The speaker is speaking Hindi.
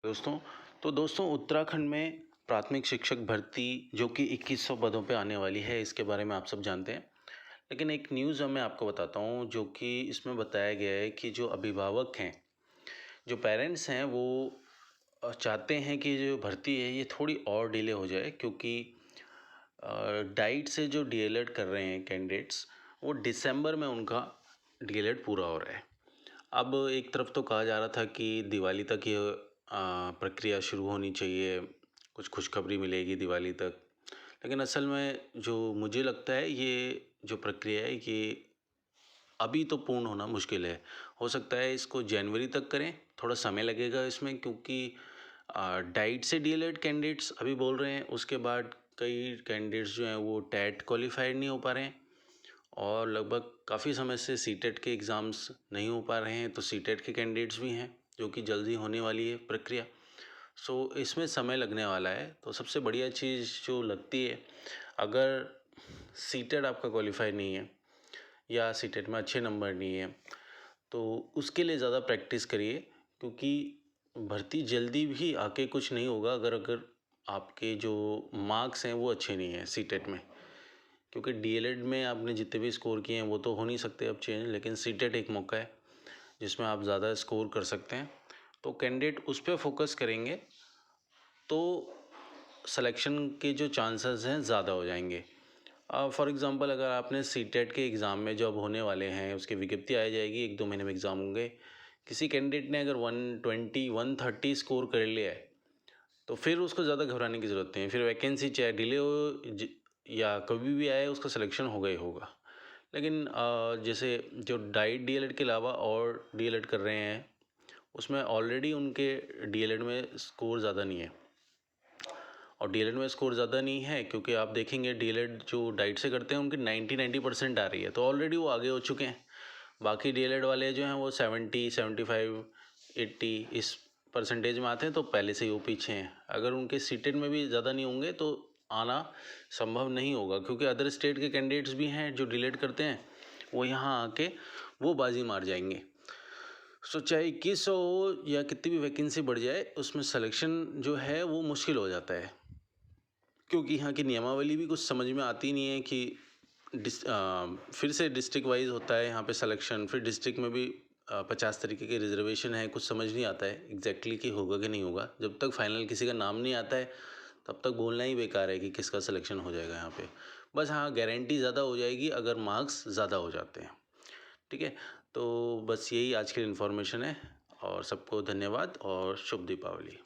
दोस्तों उत्तराखंड में प्राथमिक शिक्षक भर्ती जो कि 2100 पदों पे आने वाली है, इसके बारे में आप सब जानते हैं। लेकिन एक न्यूज़ मैं आपको बताता हूँ जो कि इसमें बताया गया है कि जो अभिभावक हैं, जो पेरेंट्स हैं, वो चाहते हैं कि जो भर्ती है ये थोड़ी और डिले हो जाए, क्योंकि डाइट से जो डीएलएड कर रहे हैं कैंडिडेट्स, वो दिसंबर में उनका डीएलएड पूरा हो रहा है। अब एक तरफ तो कहा जा रहा था कि दिवाली तक ये प्रक्रिया शुरू होनी चाहिए, कुछ खुशखबरी मिलेगी दिवाली तक। लेकिन असल में जो मुझे लगता है, ये जो प्रक्रिया है ये अभी तो पूर्ण होना मुश्किल है। हो सकता है इसको जनवरी तक करें, थोड़ा समय लगेगा इसमें, क्योंकि डाइट से डीएलएड कैंडिडेट्स अभी बोल रहे हैं। उसके बाद कई कैंडिडेट्स जो हैं वो टेट क्वालिफाइड नहीं हो पा रहे हैं, और लगभग काफ़ी समय से सीटेट के एग्ज़ाम्स नहीं हो पा रहे हैं, तो सीटेट के कैंडिडेट्स भी हैं, जो कि जल्दी होने वाली है प्रक्रिया। सो इसमें समय लगने वाला है। तो सबसे बढ़िया चीज़ जो लगती है, अगर सीटेट आपका क्वालिफाई नहीं है या सीटेट में अच्छे नंबर नहीं है, तो उसके लिए ज़्यादा प्रैक्टिस करिए, क्योंकि भर्ती जल्दी भी आके कुछ नहीं होगा अगर आपके जो मार्क्स हैं वो अच्छे नहीं हैं सीटेट में। क्योंकि डीएलएड में आपने जितने भी स्कोर किए हैं वो तो हो नहीं सकते अब चेंज, लेकिन सीटेट एक मौका है जिसमें आप ज़्यादा स्कोर कर सकते हैं। तो कैंडिडेट उस पर फोकस करेंगे तो सिलेक्शन के जो चांसेस हैं ज़्यादा हो जाएंगे। फॉर एग्ज़ाम्पल, अगर आपने सीटेट के एग्ज़ाम में जो अब होने वाले हैं उसकी विज्ञप्ति आ जाएगी, 1-2 महीने में एग्ज़ाम होंगे। किसी कैंडिडेट ने अगर 120-130 स्कोर कर लिया है, तो फिर उसको ज़्यादा घबराने की ज़रूरत नहीं है। फिर वैकेंसी चाहे डिले हो या कभी भी आए, उसका सिलेक्शन होगा ही होगा। लेकिन जैसे जो डाइट डीएलएड के अलावा और डीएलएड कर रहे हैं, उसमें ऑलरेडी उनके डीएलएड में स्कोर ज़्यादा नहीं है। और डीएलएड में स्कोर ज़्यादा नहीं है क्योंकि आप देखेंगे डीएलएड जो डाइट से करते हैं उनकी 90% आ रही है, तो ऑलरेडी वो आगे हो चुके हैं। बाकी डीएलएड वाले जो हैं वो 70, 75, 80 इस परसेंटेज में आते हैं, तो पहले से ही वो पीछे हैं। अगर उनके सीटेट में भी ज़्यादा नहीं होंगे तो आना संभव नहीं होगा, क्योंकि अदर स्टेट के कैंडिडेट्स भी हैं जो डीएलएड करते हैं, वो यहाँ आके वो बाजी मार जाएंगे। सो चाहे 2100 हो या कितनी भी वैकेंसी बढ़ जाए, उसमें सिलेक्शन जो है वो मुश्किल हो जाता है, क्योंकि यहाँ की नियमावली भी कुछ समझ में आती नहीं है कि फिर से डिस्ट्रिक्ट वाइज होता है यहाँ पे सिलेक्शन, फिर डिस्ट्रिक्ट में भी 50 तरीके के रिजर्वेशन है। कुछ समझ नहीं आता है एग्जैक्टली कि होगा कि नहीं होगा। जब तक फाइनल किसी का नाम नहीं आता है तब तक बोलना ही बेकार है कि किसका सिलेक्शन हो जाएगा यहाँ पे। बस हाँ, गारंटी ज़्यादा हो जाएगी अगर मार्क्स ज़्यादा हो जाते हैं। ठीक है, तो बस यही आज की इन्फॉर्मेशन है, और सबको धन्यवाद और शुभ दीपावली।